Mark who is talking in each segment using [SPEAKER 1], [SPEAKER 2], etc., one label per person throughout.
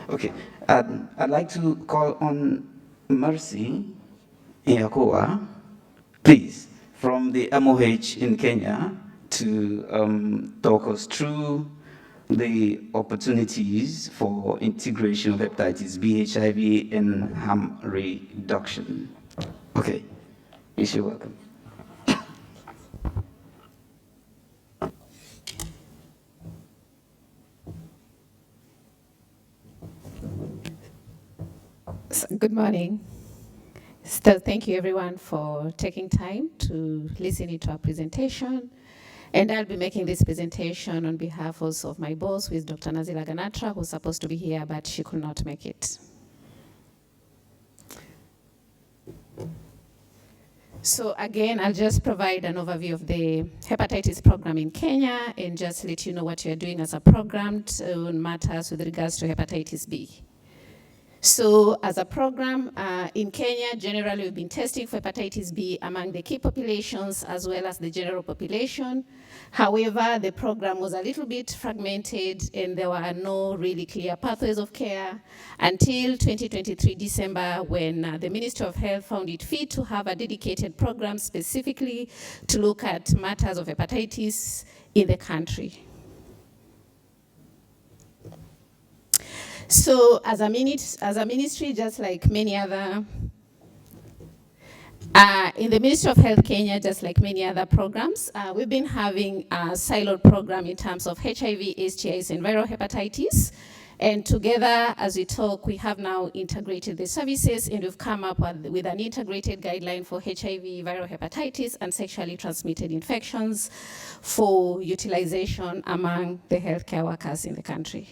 [SPEAKER 1] Okay, I'd like to call on Mercy Nyakowa, please, from the MOH in Kenya to talk us through the opportunities for integration of hepatitis B, HIV, and harm reduction. Okay, you're welcome.
[SPEAKER 2] Good morning. So thank you everyone for taking time to listen to our presentation. And I'll be making this presentation on behalf also of my boss, who is Dr. Nazila Ganatra, who's supposed to be here, but she could not make it. So again, I'll just provide an overview of the hepatitis program in Kenya and just let you know what you're doing as a program on matters with regards to hepatitis B. So as a program in Kenya, generally we've been testing for hepatitis B among the key populations as well as the general population. However, the program was a little bit fragmented and there were no really clear pathways of care until 2023 December when the Ministry of Health found it fit to have a dedicated program specifically to look at matters of hepatitis in the country. So as a ministry, just like many other, in the Ministry of Health Kenya, just like many other programs, we've been having a siloed program in terms of HIV, STIs, and viral hepatitis. And together, as we talk, we have now integrated the services and we've come up with an integrated guideline for HIV, viral hepatitis, and sexually transmitted infections for utilization among the healthcare workers in the country.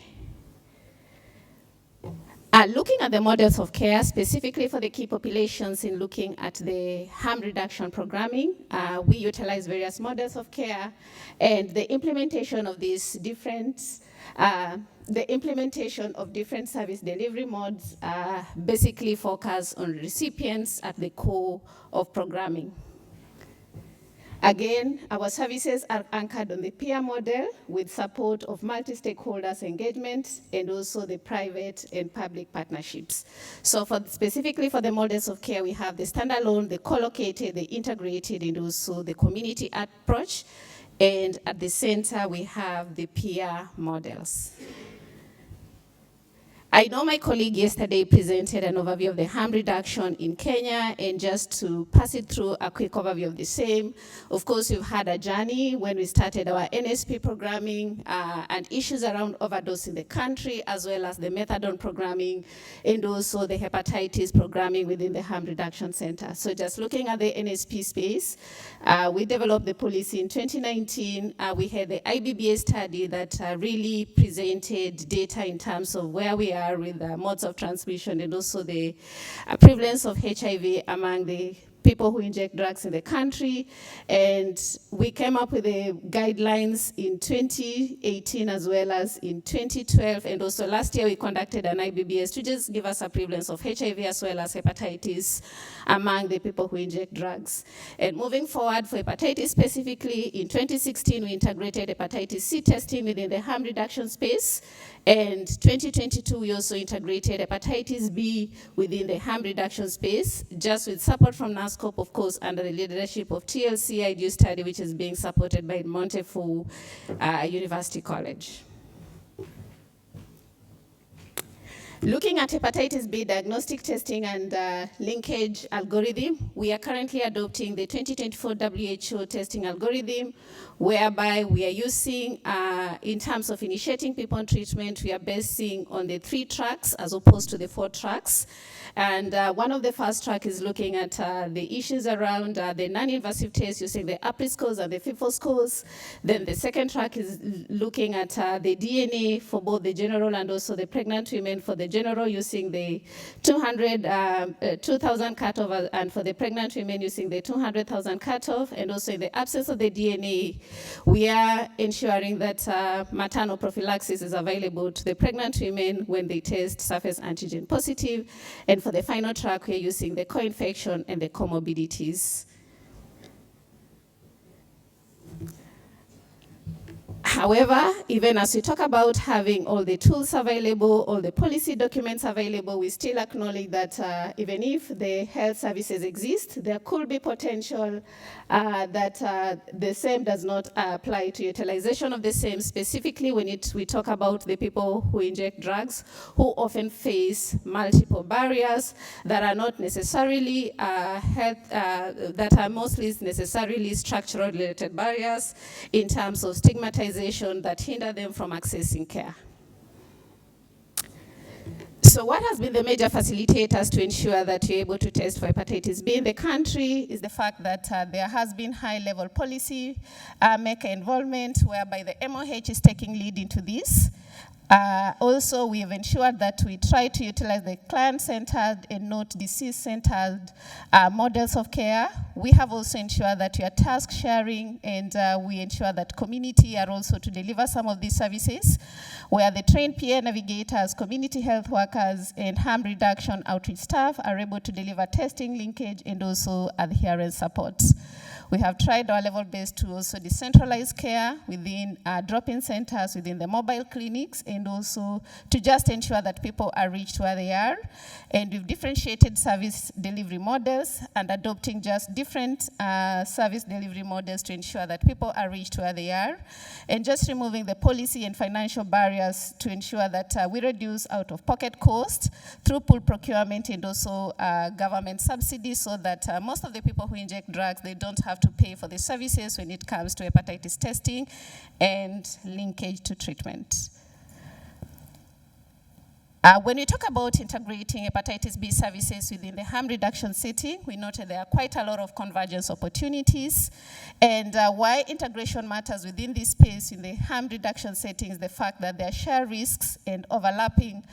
[SPEAKER 2] Looking at the models of care, specifically for the key populations in looking at the harm reduction programming, we utilize various models of care and the implementation of these different service delivery modes basically focus on recipients at the core of programming. Again, our services are anchored on the peer model with support of multi-stakeholders engagement and also the private and public partnerships. So specifically for the models of care, we have the standalone, the co-located, the integrated, and also the community approach. And at the center, we have the peer models. I know my colleague yesterday presented an overview of the harm reduction in Kenya, and just to pass it through a quick overview of the same. Of course, we've had a journey when we started our NSP programming and issues around overdose in the country, as well as the methadone programming, and also the hepatitis programming within the harm reduction center. So just looking at the NSP space, we developed the policy in 2019. We had the IBBA study that really presented data in terms of where we are with modes of transmission and also the prevalence of HIV among the people who inject drugs in the country. And we came up with the guidelines in 2018 as well as in 2012. And also last year we conducted an IBBS to just give us a prevalence of HIV as well as hepatitis among the people who inject drugs. And moving forward for hepatitis specifically, in 2016 we integrated hepatitis C testing within the harm reduction space. And 2022, we also integrated hepatitis B within the harm reduction space, just with support from NASCOP, of course, under the leadership of TLC IDU study, which is being supported by Montefiore University College. Looking at hepatitis B diagnostic testing and linkage algorithm, we are currently adopting the 2024 WHO testing algorithm, whereby we are using, in terms of initiating people on treatment, we are basing on the 3 tracks as opposed to the 4 tracks. And one of the first track is looking at the issues around the non-invasive tests using the APRI scores and the FIFO scores. Then the second track is looking at the DNA for both the general and also the pregnant women. For the general, using the 2,000 cutoff, and for the pregnant women using the 200,000 cutoff. And also in the absence of the DNA, we are ensuring that maternal prophylaxis is available to the pregnant women when they test surface antigen positive. And for the final track, we're using the co-infection and the comorbidities. However, even as we talk about having all the tools available, all the policy documents available, we still acknowledge that even if the health services exist, there could be potential that the same does not apply to utilization of the same, specifically when we talk about the people who inject drugs, who often face multiple barriers that are not necessarily that are mostly necessarily structural related barriers in terms of stigmatization that hinder them from accessing care. So what has been the major facilitators to ensure that we're able to test for hepatitis B in the country is the fact that there has been high-level policy maker involvement, whereby the MOH is taking lead into this. Also, we have ensured that we try to utilize the client-centered and not disease-centered models of care. We have also ensured that we are task sharing, and we ensure that community are also to deliver some of these services, where the trained PA navigators, community health workers, and harm reduction outreach staff are able to deliver testing, linkage, and also adherence support. We have tried our level-based to also decentralize care within drop-in centers, within the mobile clinics, and also to just ensure that people are reached where they are. And we've differentiated service delivery models and adopting just different service delivery models to ensure that people are reached where they are. And just removing the policy and financial barriers to ensure that we reduce out-of-pocket costs through pool procurement and also government subsidies, so that most of the people who inject drugs, they don't have to pay for the services when it comes to hepatitis testing and linkage to treatment. When we talk about integrating hepatitis B services within the harm reduction setting, we noted there are quite a lot of convergence opportunities. And why integration matters within this space in the harm reduction setting is the fact that there are shared risks and overlapping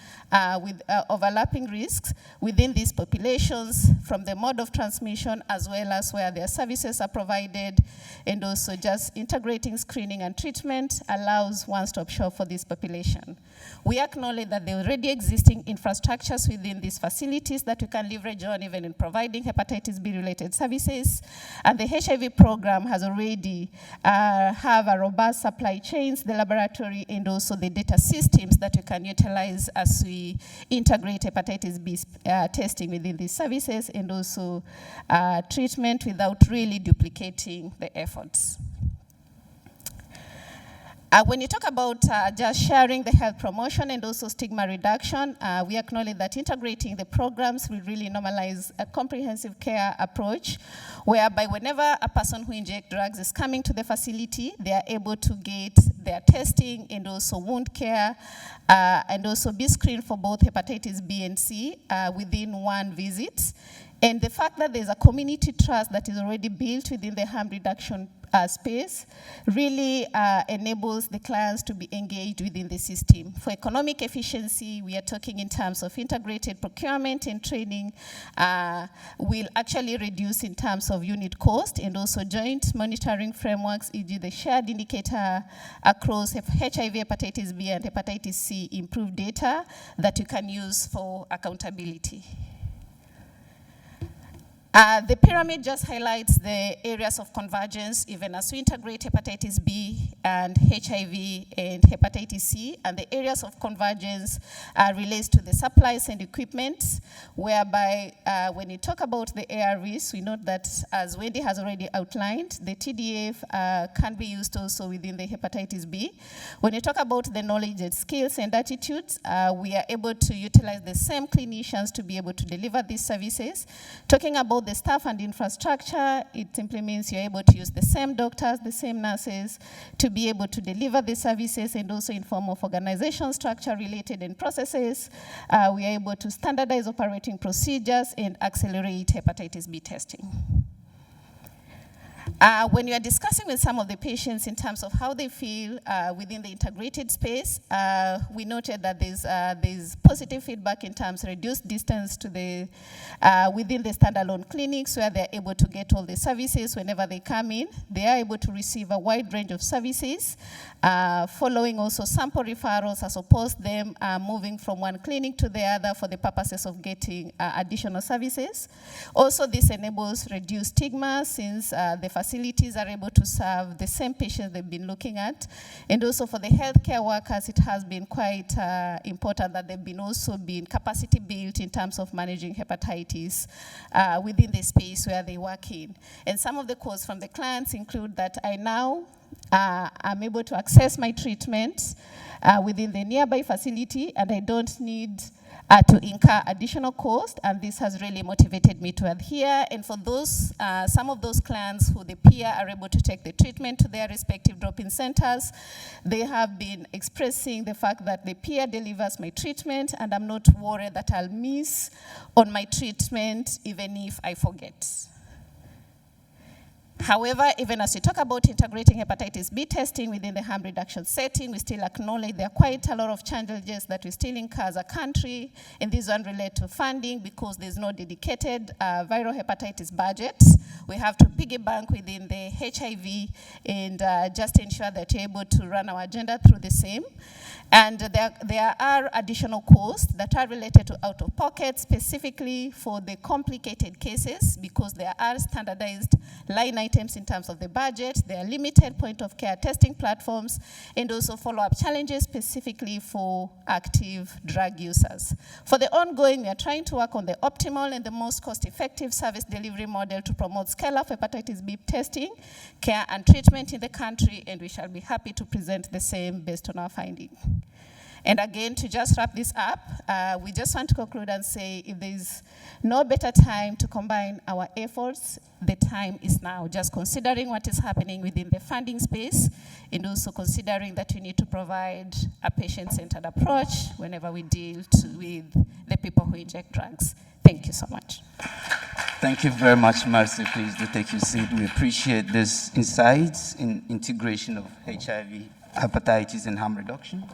[SPEAKER 2] risks within these populations, from the mode of transmission as well as where their services are provided. And also just integrating screening and treatment allows one-stop shop for this population. We acknowledge that there already existing infrastructures within these facilities that we can leverage on even in providing hepatitis B-related services. And the HIV program has already have a robust supply chains, the laboratory, and also the data systems that we can utilize as we integrate hepatitis B testing within these services, and also treatment without really duplicating the efforts. When you talk about just sharing the health promotion and also stigma reduction, we acknowledge that integrating the programs will really normalize a comprehensive care approach, whereby whenever a person who injects drugs is coming to the facility, they are able to get their testing and also wound care, and also be screened for both hepatitis B and C within one visit. And the fact that there's a community trust that is already built within the harm reduction space really enables the clients to be engaged within the system. For economic efficiency, we are talking in terms of integrated procurement and training will actually reduce in terms of unit cost, and also joint monitoring frameworks, e.g. the shared indicator across HIV, hepatitis B, and hepatitis C, improved data that you can use for accountability. The pyramid just highlights the areas of convergence, even as we integrate hepatitis B and HIV and hepatitis C, and the areas of convergence relates to the supplies and equipment, whereby when you talk about the ARVs, we note that, as Wendy has already outlined, the TDF can be used also within the hepatitis B. When you talk about the knowledge and skills and attitudes, we are able to utilize the same clinicians to be able to deliver these services. Talking about the staff and infrastructure, it simply means you're able to use the same doctors, the same nurses to be able to deliver the services, and also in form of organization structure related and processes. We are able to standardize operating procedures and accelerate hepatitis B testing. When you are discussing with some of the patients in terms of how they feel within the integrated space, we noted that there's positive feedback in terms of reduced distance to the within the standalone clinics, where they're able to get all the services whenever they come in. They are able to receive a wide range of services, following also sample referrals, as opposed to them moving from one clinic to the other for the purposes of getting additional services. Also, this enables reduced stigma, since the facility facilities are able to serve the same patients they've been looking at. And also for the healthcare workers, it has been quite important that they've been also been capacity built in terms of managing hepatitis within the space where they work in. And some of the calls from the clients include that I now am able to access my treatment within the nearby facility, and I don't need to incur additional cost, and this has really motivated me to adhere. And for those, some of those clients who the peer are able to take the treatment to their respective drop-in centers, they have been expressing the fact that the peer delivers my treatment, and I'm not worried that I'll miss on my treatment even if I forget. However, even as we talk about integrating hepatitis B testing within the harm reduction setting, we still acknowledge there are quite a lot of challenges that we still incur as a country, and these one relate to funding because there's no dedicated viral hepatitis budget. We have to piggyback within the HIV and just ensure that we're able to run our agenda through the same. And there are additional costs that are related to out-of-pocket, specifically for the complicated cases, because there are standardized line items in terms of the budget, there are limited point-of-care testing platforms, and also follow-up challenges specifically for active drug users. For the ongoing, we are trying to work on the optimal and the most cost-effective service delivery model to promote scale-up hepatitis B testing, care, and treatment in the country, and we shall be happy to present the same based on our finding. And again, to just wrap this up, we just want to conclude and say if there's no better time to combine our efforts, the time is now. Just considering what is happening within the funding space, and also considering that we need to provide a patient-centered approach whenever we deal with the people who inject drugs. Thank you so much.
[SPEAKER 1] Thank you very much, Mercy. Please do take your seat. We appreciate this insights in integration of HIV, hepatitis, and harm reduction.